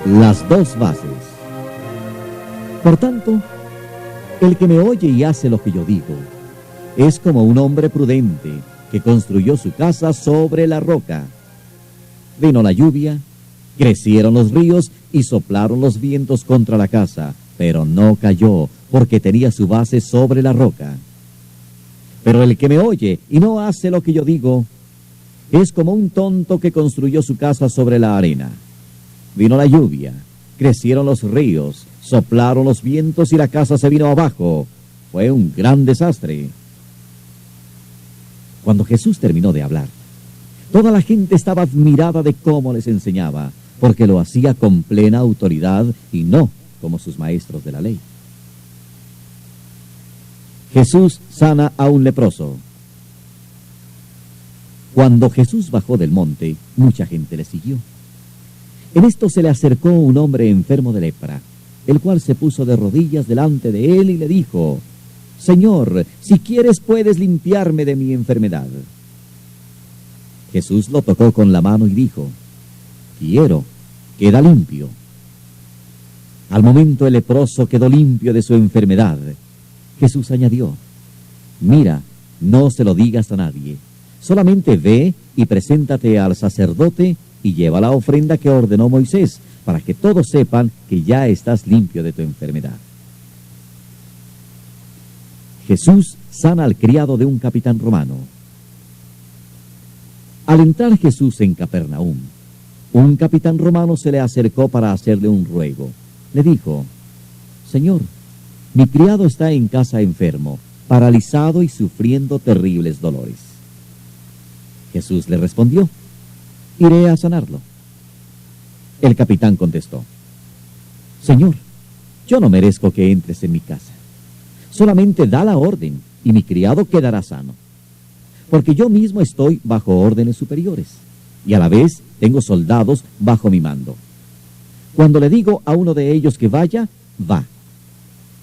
Las dos bases. Por tanto, el que me oye y hace lo que yo digo, es como un hombre prudente que construyó su casa sobre la roca. Vino la lluvia, crecieron los ríos y soplaron los vientos contra la casa, pero no cayó, porque tenía su base sobre la roca. Pero el que me oye y no hace lo que yo digo, es como un tonto que construyó su casa sobre la arena. Vino la lluvia, crecieron los ríos, soplaron los vientos y la casa se vino abajo. Fue un gran desastre. Cuando Jesús terminó de hablar, toda la gente estaba admirada de cómo les enseñaba, porque lo hacía con plena autoridad y no como sus maestros de la ley. Jesús sana a un leproso. Cuando Jesús bajó del monte, mucha gente le siguió. En esto se le acercó un hombre enfermo de lepra, el cual se puso de rodillas delante de él y le dijo: Señor, si quieres puedes limpiarme de mi enfermedad. Jesús lo tocó con la mano y dijo: Quiero, queda limpio. Al momento el leproso quedó limpio de su enfermedad. Jesús añadió: Mira, no se lo digas a nadie. Solamente ve y preséntate al sacerdote y lleva la ofrenda que ordenó Moisés, para que todos sepan que ya estás limpio de tu enfermedad. Jesús sana al criado de un capitán romano. Al entrar Jesús en Capernaum, un capitán romano se le acercó para hacerle un ruego. Le dijo: Señor, mi criado está en casa enfermo, paralizado y sufriendo terribles dolores. Jesús le respondió: Iré a sanarlo. El capitán contestó: Señor, yo no merezco que entres en mi casa. Solamente da la orden y mi criado quedará sano. Porque yo mismo estoy bajo órdenes superiores y a la vez tengo soldados bajo mi mando. Cuando le digo a uno de ellos que vaya, va.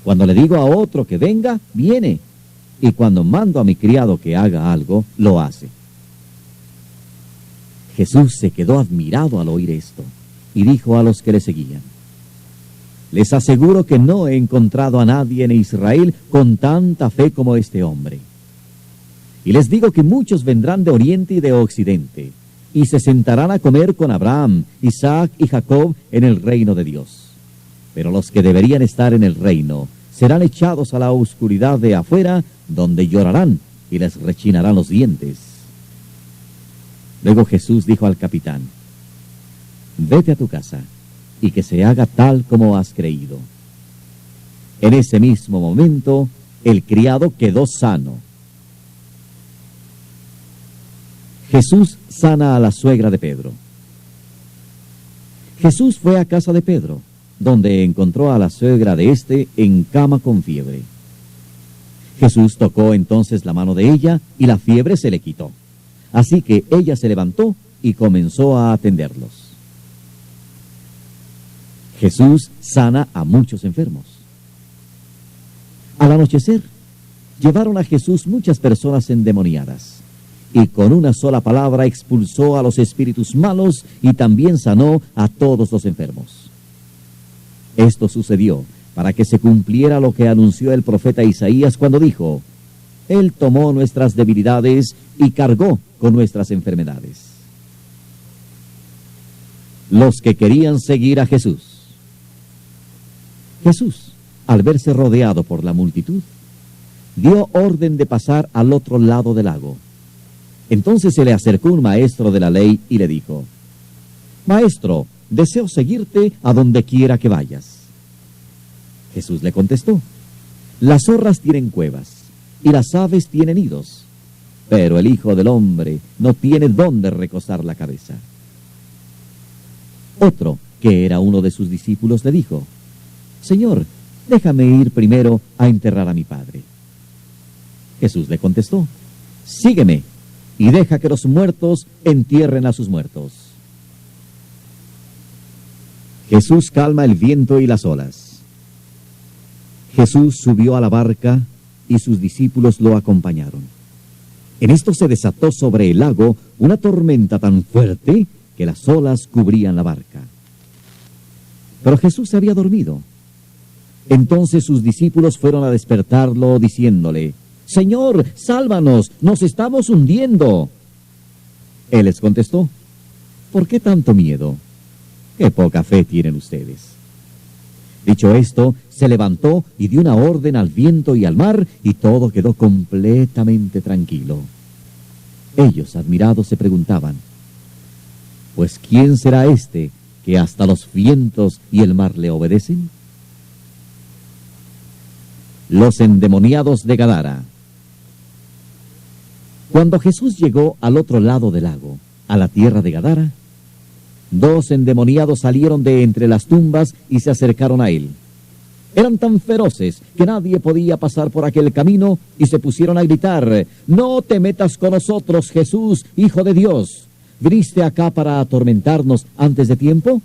Cuando le digo a otro que venga, viene. Y cuando mando a mi criado que haga algo, lo hace. Jesús se quedó admirado al oír esto y dijo a los que le seguían: Les aseguro que no he encontrado a nadie en Israel con tanta fe como este hombre. Y les digo que muchos vendrán de oriente y de occidente, y se sentarán a comer con Abraham, Isaac y Jacob en el reino de Dios. Pero los que deberían estar en el reino serán echados a la oscuridad de afuera, donde llorarán y les rechinarán los dientes. Luego Jesús dijo al capitán: Vete a tu casa, y que se haga tal como has creído. En ese mismo momento, el criado quedó sano. Jesús sana a la suegra de Pedro. Jesús fue a casa de Pedro, donde encontró a la suegra de éste en cama con fiebre. Jesús tocó entonces la mano de ella y la fiebre se le quitó. Así que ella se levantó y comenzó a atenderlos. Jesús sana a muchos enfermos. Al anochecer, llevaron a Jesús muchas personas endemoniadas, y con una sola palabra expulsó a los espíritus malos y también sanó a todos los enfermos. Esto sucedió para que se cumpliera lo que anunció el profeta Isaías cuando dijo: Él tomó nuestras debilidades y cargó con nuestras enfermedades. Los que querían seguir a Jesús. Jesús, al verse rodeado por la multitud, dio orden de pasar al otro lado del lago. Entonces se le acercó un maestro de la ley y le dijo: Maestro, deseo seguirte a donde quiera que vayas. Jesús le contestó: Las zorras tienen cuevas y las aves tienen nidos, pero el Hijo del Hombre no tiene dónde recostar la cabeza. Otro, que era uno de sus discípulos, le dijo: Señor, déjame ir primero a enterrar a mi padre. Jesús le contestó: Sígueme y deja que los muertos entierren a sus muertos. Jesús calma el viento y las olas. Jesús subió a la barca y sus discípulos lo acompañaron. En esto se desató sobre el lago una tormenta tan fuerte que las olas cubrían la barca. Pero Jesús se había dormido. Entonces sus discípulos fueron a despertarlo, diciéndole: Señor, sálvanos, nos estamos hundiendo. Él les contestó: ¿por qué tanto miedo? ¡Qué poca fe tienen ustedes! Dicho esto, se levantó y dio una orden al viento y al mar, y todo quedó completamente tranquilo. Ellos, admirados, se preguntaban: ¿pues quién será este que hasta los vientos y el mar le obedecen? Los endemoniados de Gadara. Cuando Jesús llegó al otro lado del lago, a la tierra de Gadara, 2 endemoniados salieron de entre las tumbas y se acercaron a él. Eran tan feroces que nadie podía pasar por aquel camino y se pusieron a gritar: «No te metas con nosotros, Jesús, Hijo de Dios. ¿Viniste acá para atormentarnos antes de tiempo?».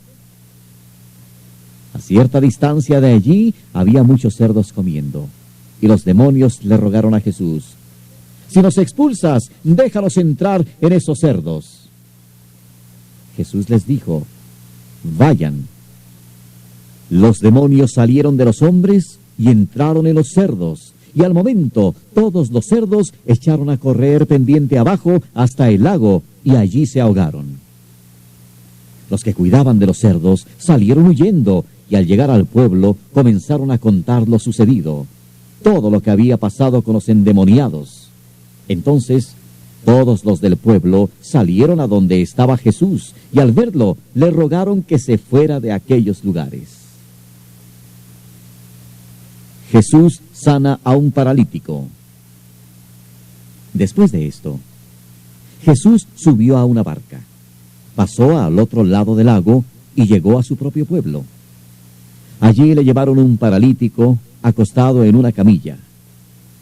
A cierta distancia de allí había muchos cerdos comiendo, y los demonios le rogaron a Jesús: «Si nos expulsas, déjanos entrar en esos cerdos». Jesús les dijo: «Vayan». Los demonios salieron de los hombres y entraron en los cerdos, y al momento todos los cerdos echaron a correr pendiente abajo hasta el lago, y allí se ahogaron. Los que cuidaban de los cerdos salieron huyendo, y al llegar al pueblo comenzaron a contar lo sucedido, todo lo que había pasado con los endemoniados. Entonces todos los del pueblo salieron a donde estaba Jesús, y al verlo le rogaron que se fuera de aquellos lugares. Jesús sana a un paralítico. Después de esto, Jesús subió a una barca, pasó al otro lado del lago y llegó a su propio pueblo. Allí le llevaron un paralítico acostado en una camilla.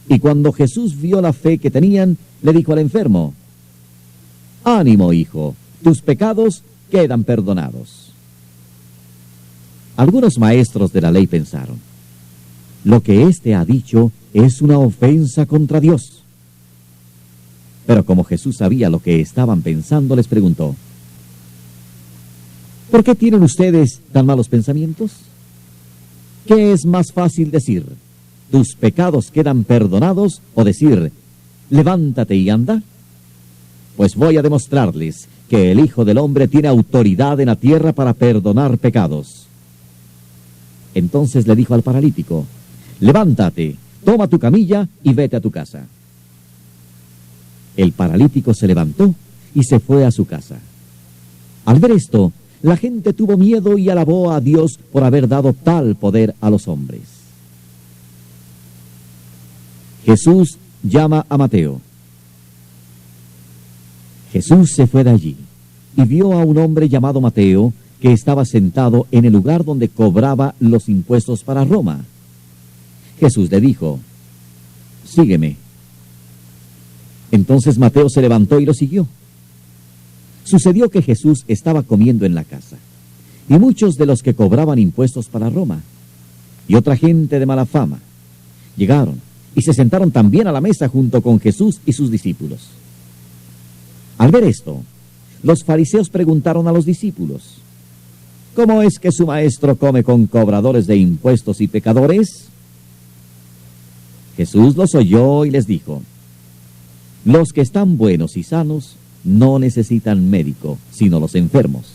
Y cuando Jesús vio la fe que tenían, le dijo al enfermo: «Ánimo, hijo, tus pecados quedan perdonados». Algunos maestros de la ley pensaron: lo que éste ha dicho es una ofensa contra Dios. Pero como Jesús sabía lo que estaban pensando, les preguntó: ¿por qué tienen ustedes tan malos pensamientos? ¿Qué es más fácil decir: tus pecados quedan perdonados, o decir: levántate y anda? Pues voy a demostrarles que el Hijo del Hombre tiene autoridad en la tierra para perdonar pecados. Entonces le dijo al paralítico: levántate, toma tu camilla y vete a tu casa. El paralítico se levantó y se fue a su casa. Al ver esto, la gente tuvo miedo y alabó a Dios por haber dado tal poder a los hombres. Jesús llama a Mateo. Jesús se fue de allí y vio a un hombre llamado Mateo que estaba sentado en el lugar donde cobraba los impuestos para Roma. Jesús le dijo: «Sígueme». Entonces Mateo se levantó y lo siguió. Sucedió que Jesús estaba comiendo en la casa, y muchos de los que cobraban impuestos para Roma y otra gente de mala fama llegaron y se sentaron también a la mesa junto con Jesús y sus discípulos. Al ver esto, los fariseos preguntaron a los discípulos: ¿cómo es que su maestro come con cobradores de impuestos y pecadores? Jesús los oyó y les dijo: los que están buenos y sanos no necesitan médico, sino los enfermos.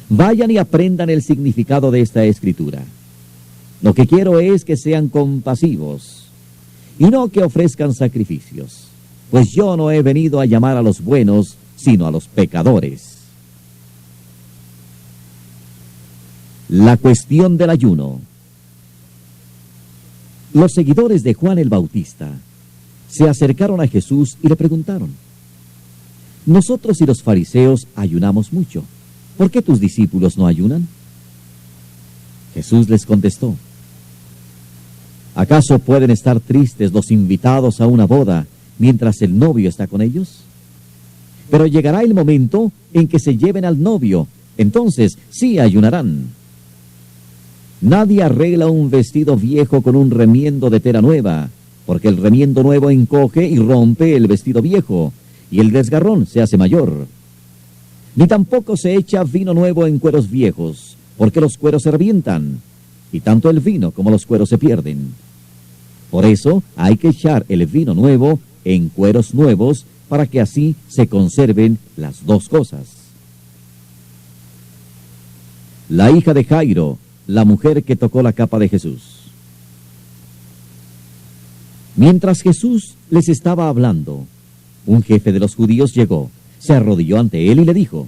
Vayan y aprendan el significado de esta escritura. Lo que quiero es que sean compasivos, y no que ofrezcan sacrificios, pues yo no he venido a llamar a los buenos, sino a los pecadores. La cuestión del ayuno. Los seguidores de Juan el Bautista se acercaron a Jesús y le preguntaron: nosotros y los fariseos ayunamos mucho, ¿por qué tus discípulos no ayunan? Jesús les contestó: ¿acaso pueden estar tristes los invitados a una boda mientras el novio está con ellos? Pero llegará el momento en que se lleven al novio, entonces sí ayunarán. Nadie arregla un vestido viejo con un remiendo de tela nueva, porque el remiendo nuevo encoge y rompe el vestido viejo, y el desgarrón se hace mayor. Ni tampoco se echa vino nuevo en cueros viejos, porque los cueros se revientan, y tanto el vino como los cueros se pierden. Por eso hay que echar el vino nuevo en cueros nuevos, para que así se conserven las dos cosas. La hija de Jairo, la mujer que tocó la capa de Jesús. Mientras Jesús les estaba hablando, un jefe de los judíos llegó, se arrodilló ante él y le dijo: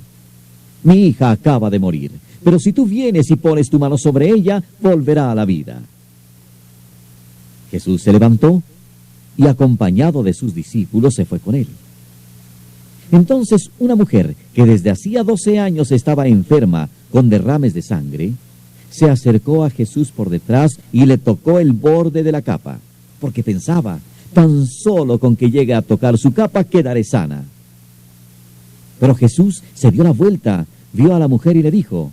mi hija acaba de morir, pero si tú vienes y pones tu mano sobre ella, volverá a la vida. Jesús se levantó y, acompañado de sus discípulos, se fue con él. Entonces una mujer que desde hacía 12 años estaba enferma con derrames de sangre, se acercó a Jesús por detrás y le tocó el borde de la capa, porque pensaba: tan solo con que llegue a tocar su capa quedaré sana. Pero Jesús se dio la vuelta, vio a la mujer y le dijo: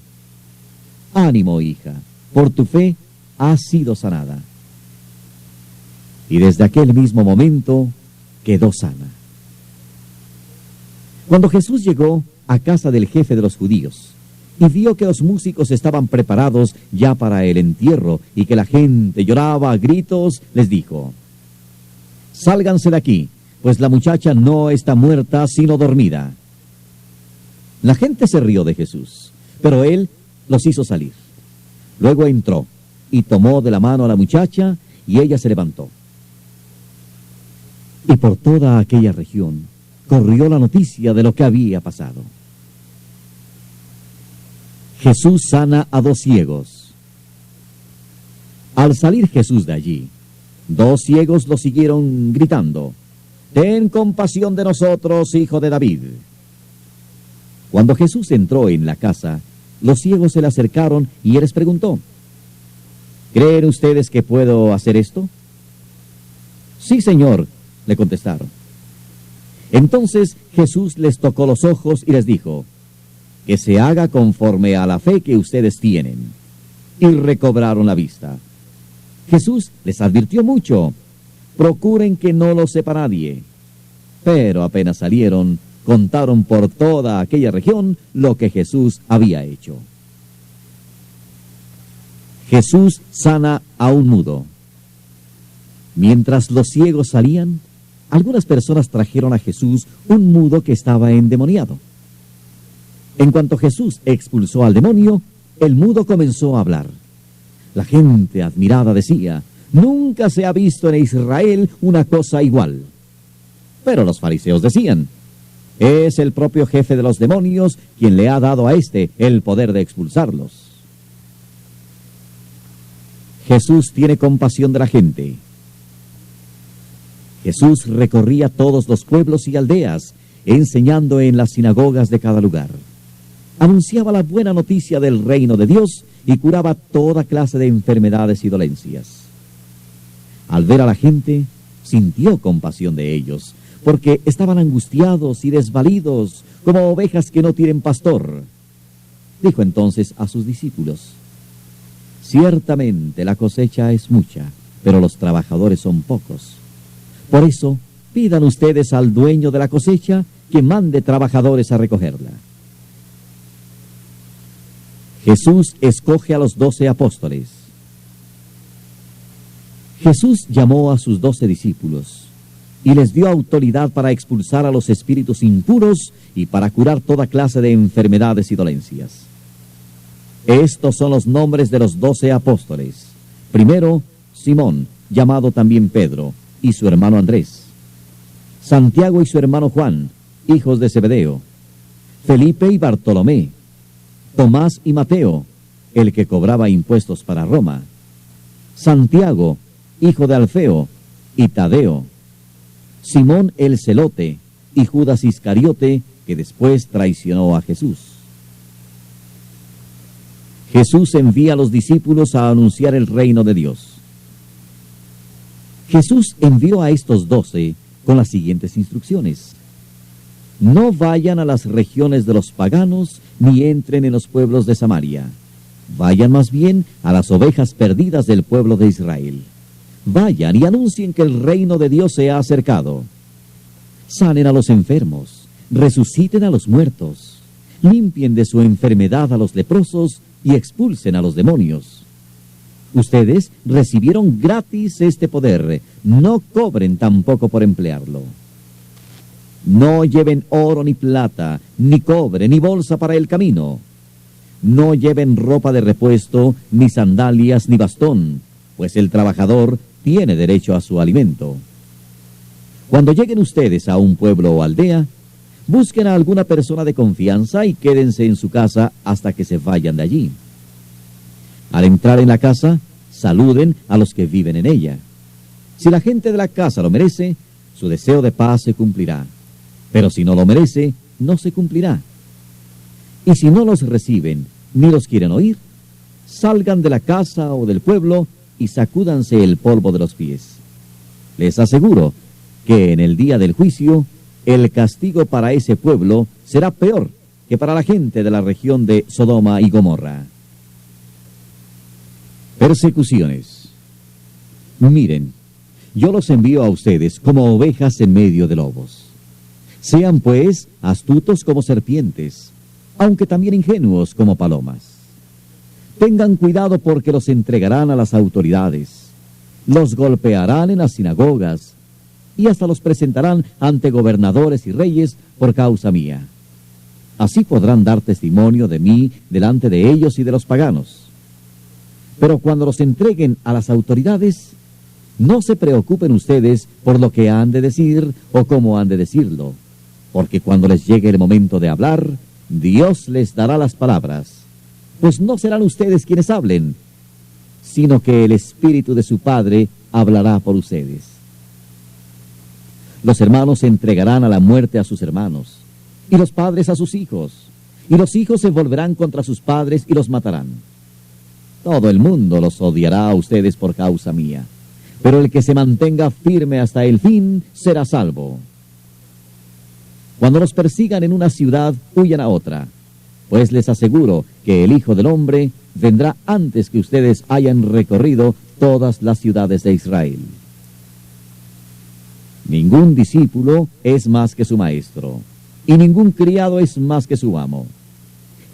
ánimo, hija, por tu fe has sido sanada. Y desde aquel mismo momento quedó sana. Cuando Jesús llegó a casa del jefe de los judíos y vio que los músicos estaban preparados ya para el entierro y que la gente lloraba a gritos, les dijo: sálganse de aquí, pues la muchacha no está muerta sino dormida. La gente se rió de Jesús, pero él los hizo salir. Luego entró y tomó de la mano a la muchacha, y ella se levantó. Y por toda aquella región corrió la noticia de lo que había pasado. Jesús sana a 2 ciegos. Al salir Jesús de allí, 2 ciegos lo siguieron gritando: ten compasión de nosotros, hijo de David. Cuando Jesús entró en la casa, los ciegos se le acercaron y él les preguntó: ¿creen ustedes que puedo hacer esto? Sí, Señor, le contestaron. Entonces Jesús les tocó los ojos y les dijo: que se haga conforme a la fe que ustedes tienen. Y recobraron la vista. Jesús les advirtió mucho: procuren que no lo sepa nadie. Pero apenas salieron, contaron por toda aquella región lo que Jesús había hecho. Jesús sana a un mudo. Mientras los ciegos salían, algunas personas trajeron a Jesús un mudo que estaba endemoniado. En cuanto Jesús expulsó al demonio, el mudo comenzó a hablar. La gente admirada decía: nunca se ha visto en Israel una cosa igual. Pero los fariseos decían: es el propio jefe de los demonios quien le ha dado a éste el poder de expulsarlos. Jesús tiene compasión de la gente. Jesús recorría todos los pueblos y aldeas, enseñando en las sinagogas de cada lugar. Anunciaba la buena noticia del reino de Dios y curaba toda clase de enfermedades y dolencias. Al ver a la gente, sintió compasión de ellos, porque estaban angustiados y desvalidos, como ovejas que no tienen pastor. Dijo entonces a sus discípulos: ciertamente la cosecha es mucha, pero los trabajadores son pocos. Por eso, pidan ustedes al dueño de la cosecha que mande trabajadores a recogerla. Jesús escoge a los 12 apóstoles. Jesús llamó a sus 12 discípulos y les dio autoridad para expulsar a los espíritus impuros y para curar toda clase de enfermedades y dolencias. Estos son los nombres de los 12 apóstoles. Primero, Simón, llamado también Pedro, y su hermano Andrés. Santiago y su hermano Juan, hijos de Zebedeo. Felipe y Bartolomé. Tomás y Mateo, el que cobraba impuestos para Roma. Santiago, hijo de Alfeo, y Tadeo. Simón el celote, y Judas Iscariote, que después traicionó a Jesús. Jesús envía a los discípulos a anunciar el reino de Dios. Jesús envió a estos 12 con las siguientes instrucciones: no vayan a las regiones de los paganos, ni entren en los pueblos de Samaria. Vayan más bien a las ovejas perdidas del pueblo de Israel. Vayan y anuncien que el reino de Dios se ha acercado. Sanen a los enfermos, resuciten a los muertos, limpien de su enfermedad a los leprosos y expulsen a los demonios. Ustedes recibieron gratis este poder, no cobren tampoco por emplearlo. No lleven oro ni plata, ni cobre, ni bolsa para el camino. No lleven ropa de repuesto, ni sandalias, ni bastón, pues el trabajador tiene derecho a su alimento. Cuando lleguen ustedes a un pueblo o aldea, busquen a alguna persona de confianza y quédense en su casa hasta que se vayan de allí. Al entrar en la casa, saluden a los que viven en ella. Si la gente de la casa lo merece, su deseo de paz se cumplirá. Pero si no lo merece, no se cumplirá. Y si no los reciben, ni los quieren oír, salgan de la casa o del pueblo y sacúdanse el polvo de los pies. Les aseguro que en el día del juicio, el castigo para ese pueblo será peor que para la gente de la región de Sodoma y Gomorra. Persecuciones. Miren, yo los envío a ustedes como ovejas en medio de lobos. Sean, pues, astutos como serpientes, aunque también ingenuos como palomas. Tengan cuidado porque los entregarán a las autoridades, los golpearán en las sinagogas, y hasta los presentarán ante gobernadores y reyes por causa mía. Así podrán dar testimonio de mí delante de ellos y de los paganos. Pero cuando los entreguen a las autoridades, no se preocupen ustedes por lo que han de decir o cómo han de decirlo, porque cuando les llegue el momento de hablar, Dios les dará las palabras, pues no serán ustedes quienes hablen, sino que el Espíritu de su Padre hablará por ustedes. Los hermanos se entregarán a la muerte a sus hermanos, y los padres a sus hijos, y los hijos se volverán contra sus padres y los matarán. Todo el mundo los odiará a ustedes por causa mía, pero el que se mantenga firme hasta el fin será salvo. Cuando los persigan en una ciudad, huyan a otra, pues les aseguro que el Hijo del Hombre vendrá antes que ustedes hayan recorrido todas las ciudades de Israel. Ningún discípulo es más que su maestro, y ningún criado es más que su amo.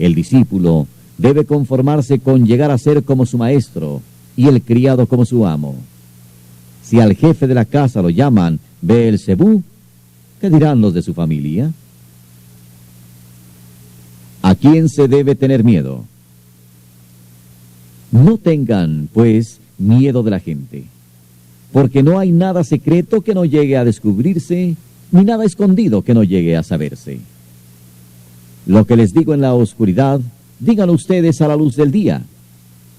El discípulo debe conformarse con llegar a ser como su maestro, y el criado como su amo. Si al jefe de la casa lo llaman Beelzebú, ¿qué dirán los de su familia? ¿A quién se debe tener miedo? No tengan, pues, miedo de la gente, porque no hay nada secreto que no llegue a descubrirse, ni nada escondido que no llegue a saberse. Lo que les digo en la oscuridad, díganlo ustedes a la luz del día,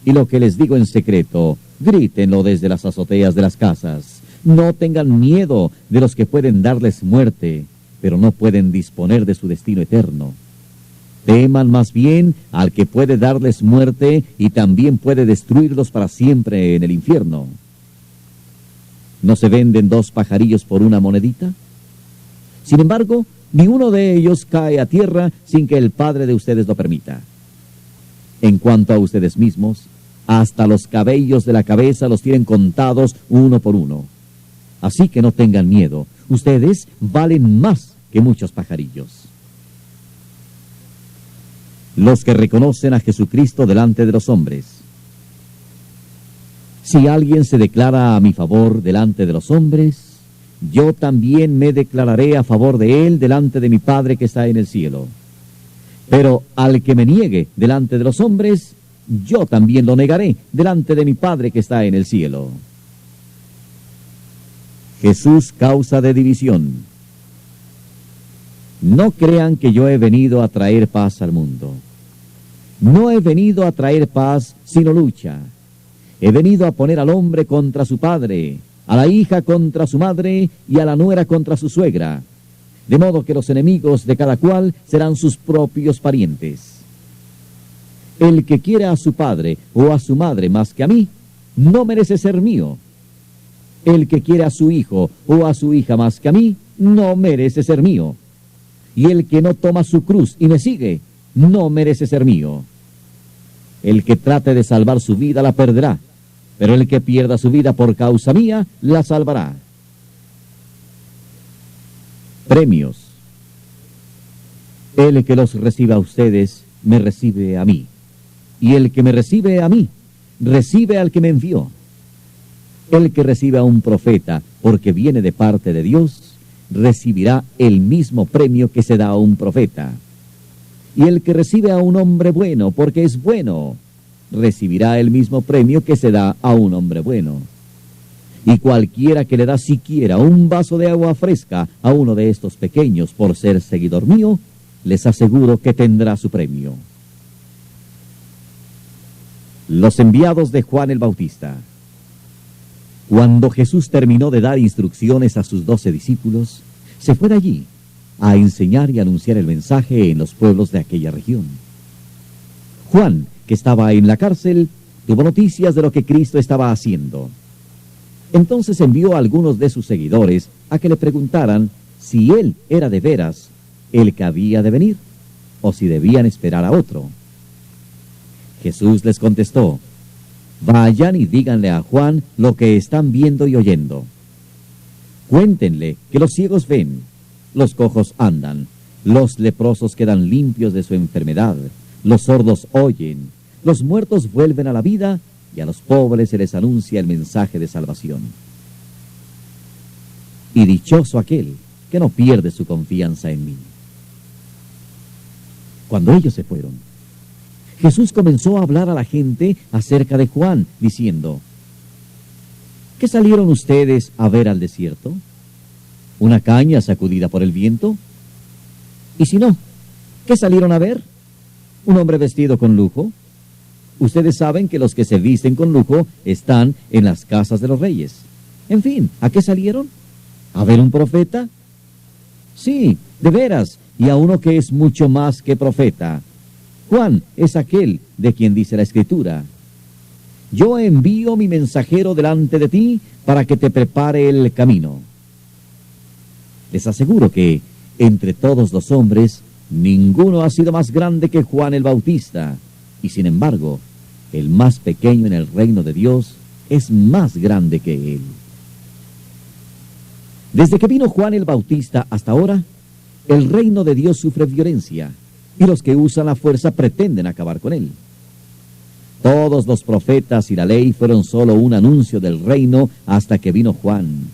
y lo que les digo en secreto, grítenlo desde las azoteas de las casas. No tengan miedo de los que pueden darles muerte, pero no pueden disponer de su destino eterno. Teman más bien al que puede darles muerte y también puede destruirlos para siempre en el infierno. ¿No se venden 2 pajarillos por una monedita? Sin embargo, ni uno de ellos cae a tierra sin que el Padre de ustedes lo permita. En cuanto a ustedes mismos, hasta los cabellos de la cabeza los tienen contados uno por uno. Así que no tengan miedo, ustedes valen más que muchos pajarillos. Los que reconocen a Jesucristo delante de los hombres. Si alguien se declara a mi favor delante de los hombres, yo también me declararé a favor de él delante de mi Padre que está en el cielo. Pero al que me niegue delante de los hombres, yo también lo negaré delante de mi Padre que está en el cielo. Jesús, causa de división. No crean que yo he venido a traer paz al mundo. No he venido a traer paz, sino lucha. He venido a poner al hombre contra su padre, a la hija contra su madre y a la nuera contra su suegra, de modo que los enemigos de cada cual serán sus propios parientes. El que quiera a su padre o a su madre más que a mí, no merece ser mío. El que quiere a su hijo o a su hija más que a mí, no merece ser mío. Y el que no toma su cruz y me sigue, no merece ser mío. El que trate de salvar su vida la perderá, pero el que pierda su vida por causa mía, la salvará. Premios. El que los recibe a ustedes, me recibe a mí. Y el que me recibe a mí, recibe al que me envió. El que recibe a un profeta, porque viene de parte de Dios, recibirá el mismo premio que se da a un profeta. Y el que recibe a un hombre bueno, porque es bueno, recibirá el mismo premio que se da a un hombre bueno. Y cualquiera que le da siquiera un vaso de agua fresca a uno de estos pequeños por ser seguidor mío, les aseguro que tendrá su premio. Los enviados de Juan el Bautista. Cuando Jesús terminó de dar instrucciones a sus 12 discípulos, se fue de allí a enseñar y anunciar el mensaje en los pueblos de aquella región. Juan, que estaba en la cárcel, tuvo noticias de lo que Cristo estaba haciendo. Entonces envió a algunos de sus seguidores a que le preguntaran si él era de veras el que había de venir, o si debían esperar a otro. Jesús les contestó: vayan y díganle a Juan lo que están viendo y oyendo. Cuéntenle que los ciegos ven, los cojos andan, los leprosos quedan limpios de su enfermedad, los sordos oyen, los muertos vuelven a la vida, y a los pobres se les anuncia el mensaje de salvación. Y dichoso aquel que no pierde su confianza en mí. Cuando ellos se fueron, Jesús comenzó a hablar a la gente acerca de Juan, diciendo: ¿qué salieron ustedes a ver al desierto? ¿Una caña sacudida por el viento? Y si no, ¿qué salieron a ver? ¿Un hombre vestido con lujo? Ustedes saben que los que se visten con lujo están en las casas de los reyes. En fin, ¿a qué salieron? ¿A ver un profeta? Sí, de veras, y a uno que es mucho más que profeta. Juan es aquel de quien dice la Escritura: yo envío mi mensajero delante de ti para que te prepare el camino. Les aseguro que entre todos los hombres ninguno ha sido más grande que Juan el Bautista, y sin embargo, el más pequeño en el reino de Dios es más grande que él. Desde que vino Juan el Bautista hasta ahora, el reino de Dios sufre violencia, y los que usan la fuerza pretenden acabar con él. Todos los profetas y la ley fueron solo un anuncio del reino hasta que vino Juan.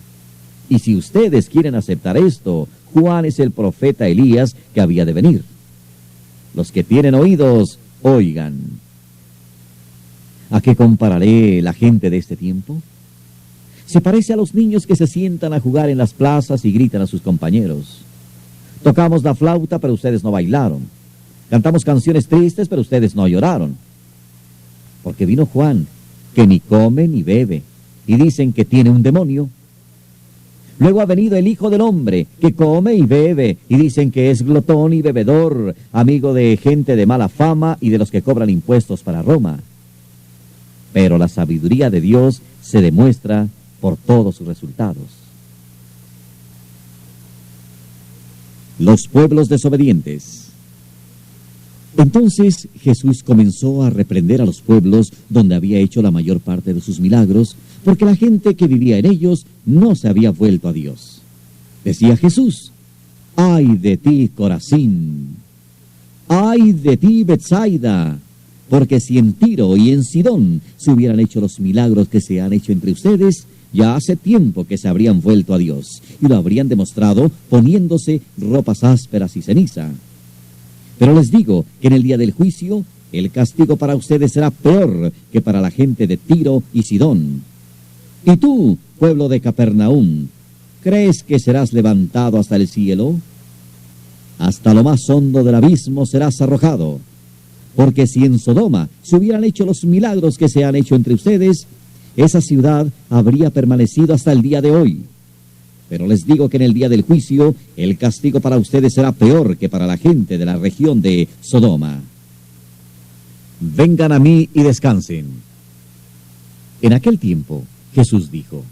Y si ustedes quieren aceptar esto, Juan es el profeta Elías que había de venir. Los que tienen oídos, oigan. ¿A qué compararé la gente de este tiempo? Se parece a los niños que se sientan a jugar en las plazas y gritan a sus compañeros: tocamos la flauta, pero ustedes no bailaron. Cantamos canciones tristes, pero ustedes no lloraron. Porque vino Juan, que ni come ni bebe, y dicen que tiene un demonio. Luego ha venido el Hijo del Hombre, que come y bebe, y dicen que es glotón y bebedor, amigo de gente de mala fama y de los que cobran impuestos para Roma. Pero la sabiduría de Dios se demuestra por todos sus resultados. Los pueblos desobedientes. Entonces Jesús comenzó a reprender a los pueblos donde había hecho la mayor parte de sus milagros, porque la gente que vivía en ellos no se había vuelto a Dios. Decía Jesús: ¡ay de ti, Corazín! ¡Ay de ti, Betsaida! Porque si en Tiro y en Sidón se hubieran hecho los milagros que se han hecho entre ustedes, ya hace tiempo que se habrían vuelto a Dios, y lo habrían demostrado poniéndose ropas ásperas y ceniza. Pero les digo que en el día del juicio, el castigo para ustedes será peor que para la gente de Tiro y Sidón. Y tú, pueblo de Capernaum, ¿crees que serás levantado hasta el cielo? Hasta lo más hondo del abismo serás arrojado. Porque si en Sodoma se hubieran hecho los milagros que se han hecho entre ustedes, esa ciudad habría permanecido hasta el día de hoy. Pero les digo que en el día del juicio, el castigo para ustedes será peor que para la gente de la región de Sodoma. Vengan a mí y descansen. En aquel tiempo, Jesús dijo: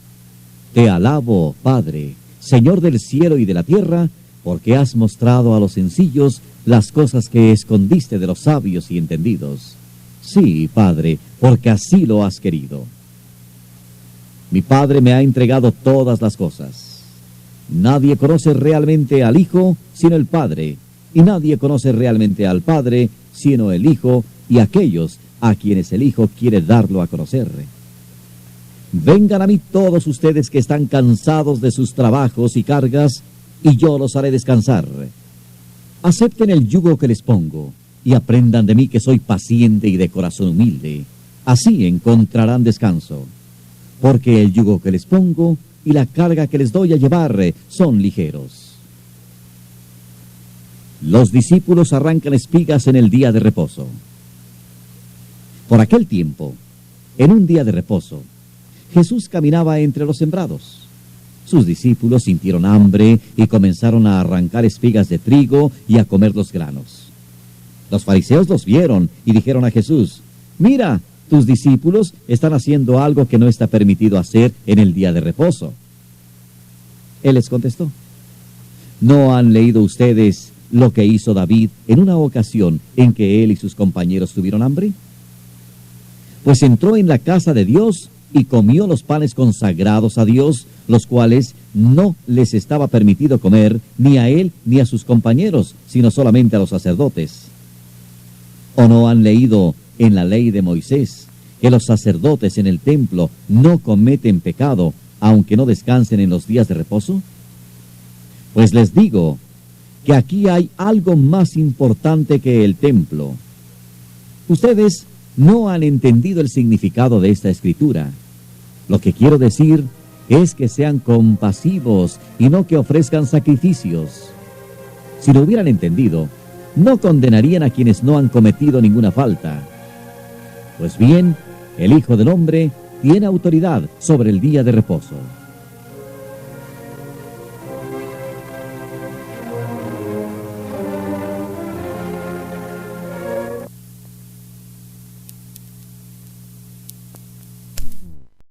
te alabo, Padre, Señor del cielo y de la tierra, porque has mostrado a los sencillos las cosas que escondiste de los sabios y entendidos. Sí, Padre, porque así lo has querido. Mi Padre me ha entregado todas las cosas. Nadie conoce realmente al Hijo sino el Padre, y nadie conoce realmente al Padre, sino el Hijo y aquellos a quienes el Hijo quiere darlo a conocer. Vengan a mí todos ustedes que están cansados de sus trabajos y cargas, y yo los haré descansar. Acepten el yugo que les pongo, y aprendan de mí que soy paciente y de corazón humilde. Así encontrarán descanso, porque el yugo que les pongo y la carga que les doy a llevar son ligeros. Los discípulos arrancan espigas en el día de reposo. Por aquel tiempo, en un día de reposo, Jesús caminaba entre los sembrados. Sus discípulos sintieron hambre y comenzaron a arrancar espigas de trigo y a comer los granos. Los fariseos los vieron y dijeron a Jesús: «Mira, tus discípulos están haciendo algo que no está permitido hacer en el día de reposo». Él les contestó: ¿no han leído ustedes lo que hizo David en una ocasión en que él y sus compañeros tuvieron hambre? Pues entró en la casa de Dios y comió los panes consagrados a Dios, los cuales no les estaba permitido comer ni a él ni a sus compañeros, sino solamente a los sacerdotes. ¿O no han leído en la ley de Moisés que los sacerdotes en el templo no cometen pecado, aunque no descansen en los días de reposo? Pues les digo que aquí hay algo más importante que el templo. Ustedes no han entendido el significado de esta escritura. Lo que quiero decir es que sean compasivos y no que ofrezcan sacrificios. Si lo hubieran entendido, no condenarían a quienes no han cometido ninguna falta. Pues bien, el Hijo del Hombre tiene autoridad sobre el día de reposo.